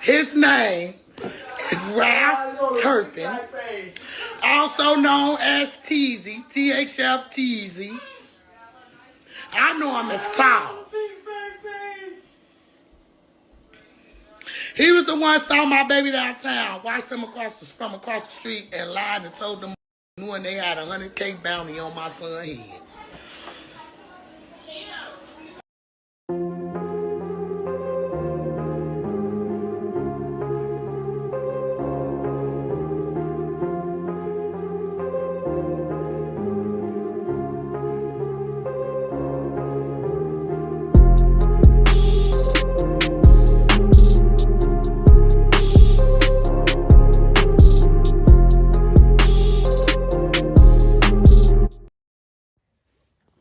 His name is Ralph Turpin, also known as Teasy, THF Teasy. I know him as Foul. He was the one saw my baby downtown, watched him from across the street, and lied and told them when they had a 100K bounty on my son's head.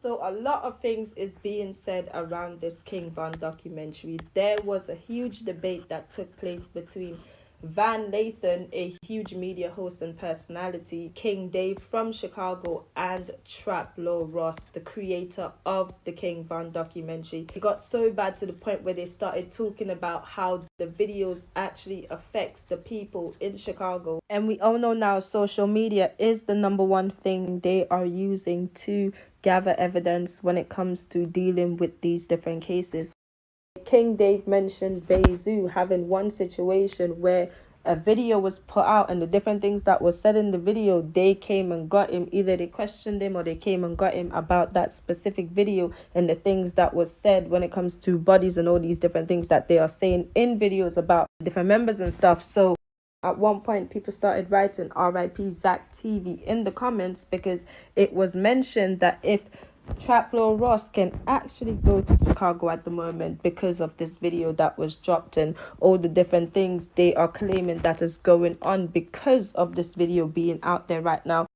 So a lot of things is being said around this King Von documentary. There was a huge debate that took place between Van Lathan, a huge media host and personality, King Dave from Chicago, and Trap Law Ross, the creator of the King Von documentary. It got so bad to the point where they started talking about how the videos actually affects the people in Chicago. And we all know now social media is the number one thing they are using to gather evidence when it comes to dealing with these different cases. King Dave mentioned Bezu having one situation where a video was put out and the different things that was said in the video, they came and got him. Either they questioned him or they came and got him about that specific video and the things that was said when it comes to bodies and all these different things that they are saying in videos about different members and stuff. So at one point, people started writing RIP Zach TV in the comments because it was mentioned that if Trap Law Ross can actually go to Chicago at the moment because of this video that was dropped and all the different things they are claiming that is going on because of this video being out there right now.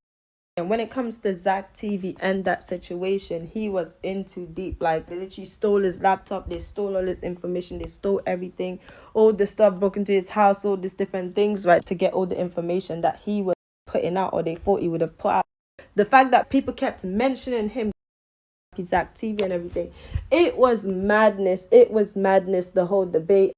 And when it comes to Zach TV and that situation, he was in too deep. Like, they literally stole his laptop, they stole all his information, they stole everything, all the stuff, broke into his house, all these different things, right, to get all the information that he was putting out or they thought he would have put out. The fact that people kept mentioning him, Zach TV and everything, it was madness. It was madness, the whole debate.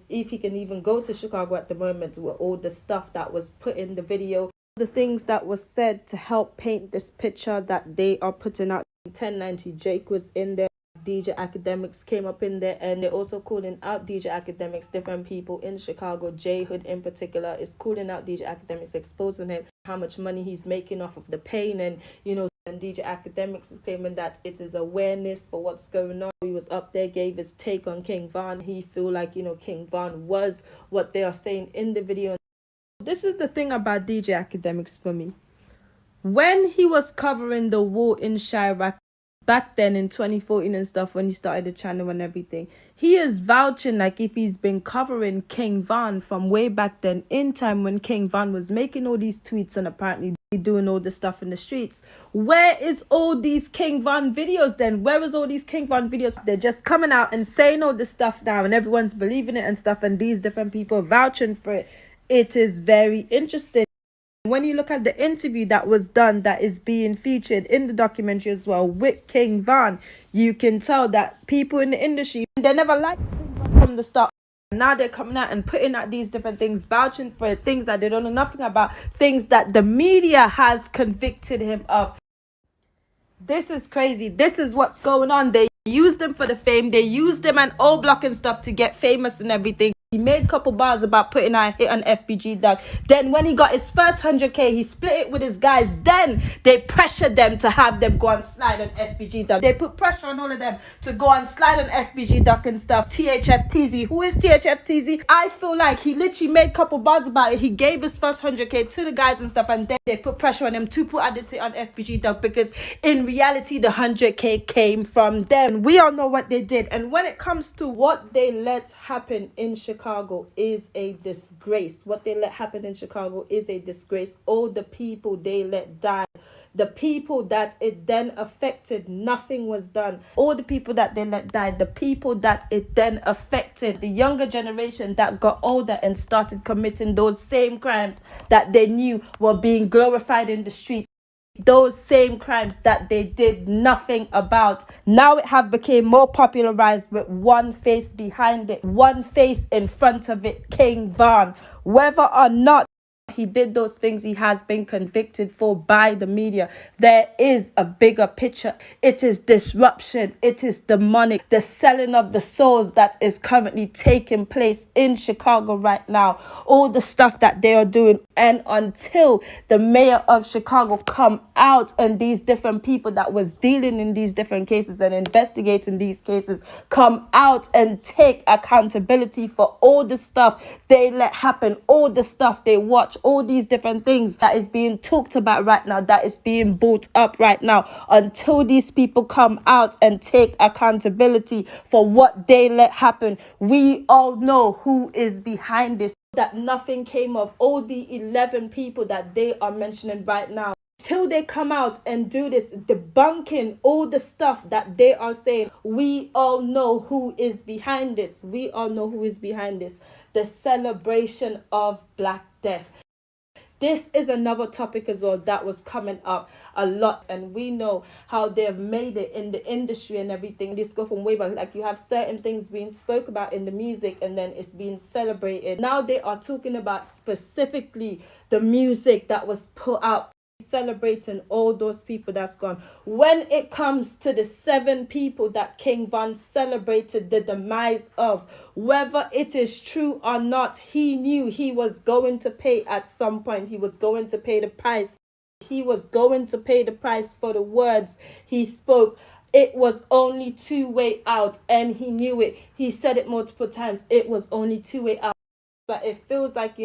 If he can even go to Chicago at the moment with all the stuff that was put in the video, the things that was said to help paint this picture that they are putting out. 1090 Jake was in there, DJ Academics came up in there, and they're also calling out DJ Academics. Different people in Chicago, J Hood in particular, is calling out DJ Academics, exposing him, how much money he's making off of the pain, and and DJ Academics is claiming that it is awareness for what's going on. He was up there, gave his take on King Von. He feel like, King Von was what they are saying in the video. This is the thing about DJ Academics for me. When he was covering the war in Chirac back then in 2014 and stuff, when he started the channel and everything, he is vouching like if he's been covering King Von from way back then in time when King Von was making all these tweets and apparently doing all this stuff in the streets. Where is all these King Von videos then? Where is all these King Von videos? They're just coming out and saying all this stuff now and everyone's believing it and stuff, and these different people vouching for it. It is very interesting. When you look at the interview that was done, that is being featured in the documentary as well with King Von, you can tell that people in the industry, they never liked King Von from the start. Now they're coming out and putting out these different things, vouching for things that they don't know nothing about, things that the media has convicted him of. This is crazy. This is what's going on. They used them for the fame. They used them and all block and stuff to get famous and everything. He made a couple bars about putting out a hit on FBG Dog. Then when he got his first 100K, he split it with his guys. Then they pressured them to have them go and slide on FBG Dog. They put pressure on all of them to go and slide on FBG Dog and stuff. THFTZ. Who is THFTZ? I feel like he literally made a couple bars about it. He gave his first 100K to the guys and stuff, and then they put pressure on him to put out this hit on FBG Dog because in reality, the 100K came from them. We all know what they did. And when it comes to what they let happen in Chicago is a disgrace. What they let happen in Chicago is a disgrace. All the people they let die, the people that it then affected, nothing was done. All the people that they let die, the people that it then affected, the younger generation that got older and started committing those same crimes that they knew were being glorified in the street. those same crimes that they did nothing about. Now it have become more popularized with one face behind it, one face in front of it, King Von. Whether or not he did those things he has been convicted for by the media, there is a bigger picture. It is disruption. It is demonic. The selling of the souls that is currently taking place in Chicago right now. All the stuff that they are doing. And until the mayor of Chicago come out and these different people that was dealing in these different cases and investigating these cases come out and take accountability for all the stuff they let happen, all the stuff they watch, all these different things that is being talked about right now, that is being brought up right now, until these people come out and take accountability for what they let happen, we all know who is behind this. That nothing came of all the 11 people that they are mentioning right now. Till they come out and do this, debunking all the stuff that they are saying, we all know who is behind this. We all know who is behind this. The celebration of Black Death. This is another topic as well that was coming up a lot, and we know how they've made it in the industry and everything. This go from way back, like you have certain things being spoke about in the music and then it's being celebrated. Now they are talking about specifically the music that was put out, celebrating all those people that's gone. When it comes to the 7 people that King Von celebrated the demise of, whether it is true or not, he knew he was going to pay at some point. He was going to pay the price. He was going to pay the price for the words he spoke. It was only 2 way out, and he knew it. He said it multiple times. It was only 2 way out. But it feels like,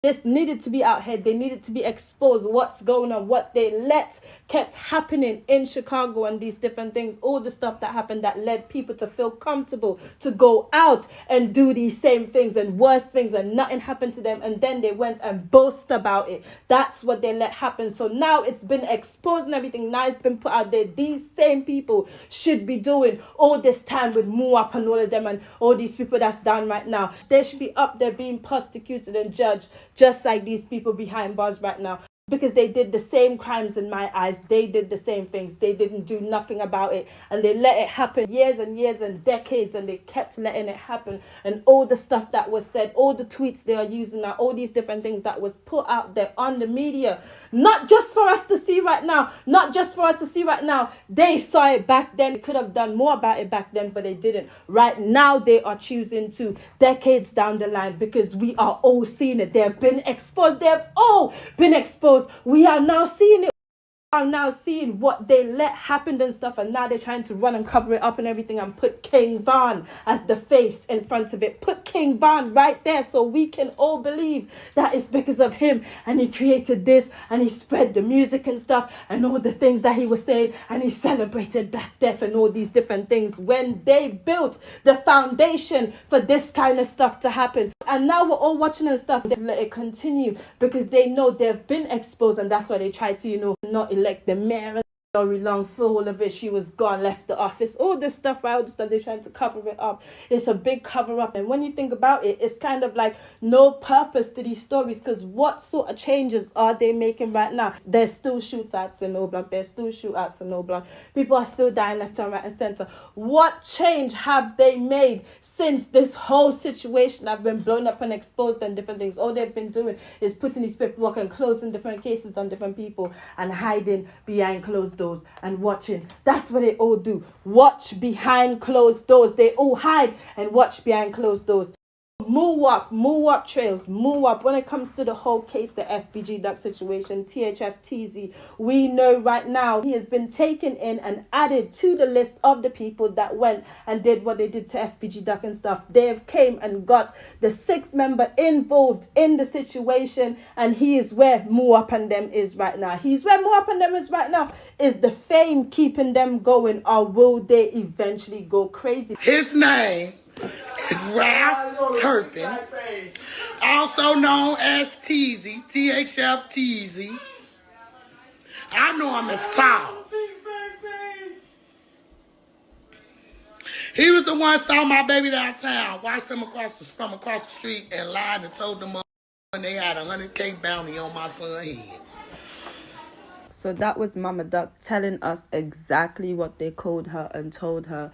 this needed to be out here. They needed to be exposed. What's going on? What they let kept happening in Chicago and these different things. All the stuff that happened that led people to feel comfortable to go out and do these same things and worse things, and nothing happened to them. And then they went and boast about it. That's what they let happen. So now it's been exposed and everything. Now it's been put out there. These same people should be doing all this time with Muap and all of them and all these people that's down right now. They should be up there being prosecuted and judged, just like these people behind bars right now, because they did the same crimes in my eyes. They did the same things. They didn't do nothing about it, and they let it happen years and years and decades, and they kept letting it happen. And all the stuff that was said, all the tweets they are using now, all these different things that was put out there on the media, not just for us to see right now, they saw it back then. They could have done more about it back then, but they didn't. Right now they are choosing to, decades down the line, because we are all seeing it. They have been exposed. They have all been exposed. We are now seeing it. Are now seeing what they let happen and stuff, and now they're trying to run and cover it up and everything and put King Von as the face in front of it. Put King Von right there so we can all believe that it's because of him, and he created this, and he spread the music and stuff and all the things that he was saying, and he celebrated Black Death and all these different things when they built the foundation for this kind of stuff to happen. And now we're all watching and stuff. They let it continue because they know they've been exposed, and that's why they try to, not elect the mayor. Very long for all of it. She was gone, left the office, all this stuff, right? All this stuff, they're trying to cover it up. It's a big cover up, and when you think about it, it's kind of like no purpose to these stories, because what sort of changes are they making right now? There's still shootouts in Oblong. There's still shootouts in Oblong. People are still dying left and right and center. What change have they made since this whole situation have been blown up and exposed and different things? All they've been doing is putting these paperwork and closing different cases on different people and hiding behind closed doors and watching. That's what they all do. Watch behind closed doors. They all hide and watch behind closed doors. Move up trails, move up. When it comes to the whole case, the FBG duck situation, THF we know right now he has been taken in and added to the list of the people that went and did what they did to FBG duck and stuff. They have came and got the 6th member involved in the situation, and he is where Muap and them is right now. He's where Muap and them is right now. Is the fame keeping them going, or will they eventually go crazy? His name is Ralph Turpin, also known as Teasy, THF Teasy. I know him as Foul. He was the one saw my baby downtown, watched him from across the street, and lied and told them when they had a 100K bounty on my son's head. So that was Mama Duck telling us exactly what they called her and told her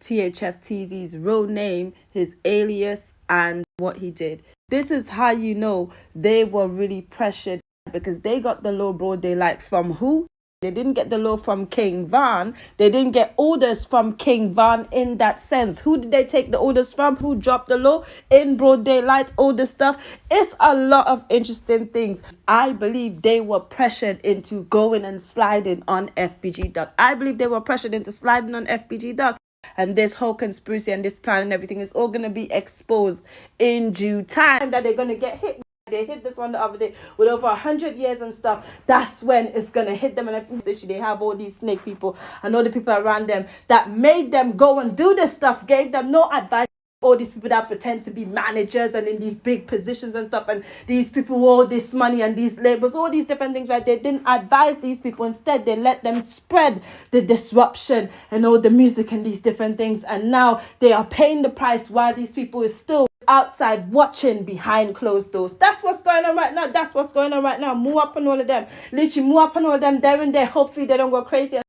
THFTZ's real name, his alias, and what he did. This is how you know they were really pressured, because they got the law broad daylight from who? They didn't get the law from King Van. They didn't get orders from King Van in that sense. Who did they take the orders from? Who dropped the law in broad daylight? All this stuff. It's a lot of interesting things. I believe they were pressured into going and sliding on FBG Duck. I believe they were pressured into sliding on FBG Duck. And this whole conspiracy and this plan and everything is all going to be exposed in due time. That they're going to get hit. They hit this one the other day with over 100 years and stuff. That's when it's gonna hit them. And they have all these snake people and all the people around them that made them go and do this stuff, gave them no advice. All these people that pretend to be managers and in these big positions and stuff, and these people with all this money and these labels, all these different things, right? They didn't advise these people. Instead, they let them spread the disruption and all the music and these different things. And now they are paying the price while these people is still outside watching behind closed doors. That's what's going on right now. That's what's going on right now. Move up on all of them. Literally move up on all of them. They're in there. Hopefully they don't go crazy.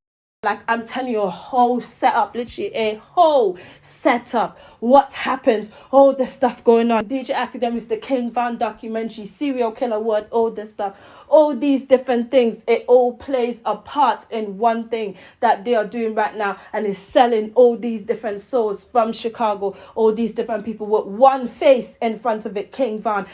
Like, I'm telling you, a whole setup, literally a whole setup. What happened? All the stuff going on. DJ Academics, the King Van documentary, serial killer word, all this stuff. All these different things. It all plays a part in one thing that they are doing right now, and is selling all these different souls from Chicago. All these different people with one face in front of it, King Van.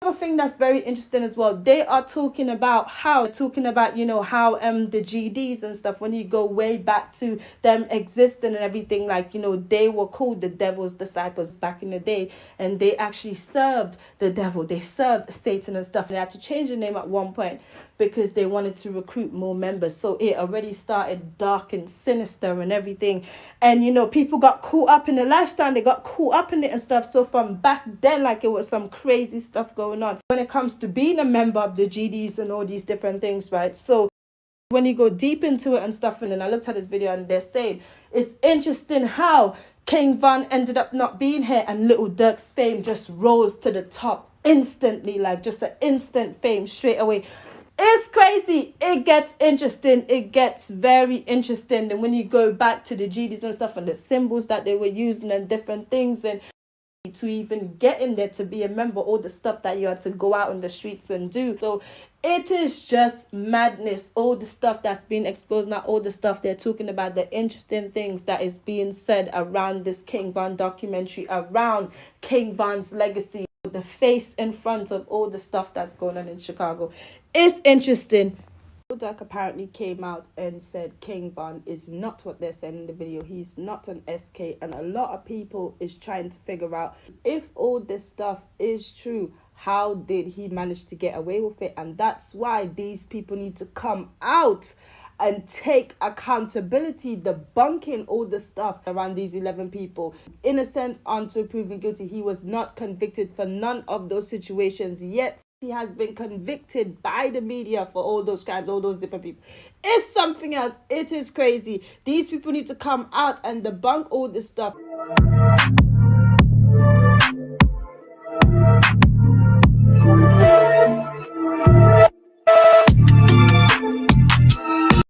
Another thing that's very interesting as well, they are talking about how the GDs and stuff, when you go way back to them existing and everything, like, they were called the devil's disciples back in the day, and they actually served the devil. They served Satan and stuff. They had to change the name at one point because they wanted to recruit more members. So it already started dark and sinister and everything. And, people got caught up in the lifestyle. They got caught up in it and stuff. So from back then, like, it was some crazy stuff going on when it comes to being a member of the GDs and all these different things, right? So when you go deep into it and stuff, and then I looked at this video and they're saying, it's interesting how King Van ended up not being here and Little Dirk's fame just rose to the top instantly, like just an instant fame straight away. It's crazy. It gets interesting. It gets very interesting. And when you go back to the GDs and stuff and the symbols that they were using and different things, and to even get in there to be a member, all the stuff that you had to go out in the streets and do. So it is just madness. All the stuff that's being exposed now, all the stuff they're talking about, the interesting things that is being said around this King Van documentary, around King Van's legacy, the face in front of all the stuff that's going on in Chicago. It's interesting. Duck apparently came out and said King Van is not what they're saying in the video. He's not an SK, and a lot of people is trying to figure out if all this stuff is true. How did he manage to get away with it? And that's why these people need to come out and take accountability, debunking all the stuff around these 11 people. Innocent until proven guilty. He was not convicted for none of those situations, yet he has been convicted by the media for all those crimes, all those different people. It's something else. It is crazy. These people need to come out and debunk all this stuff.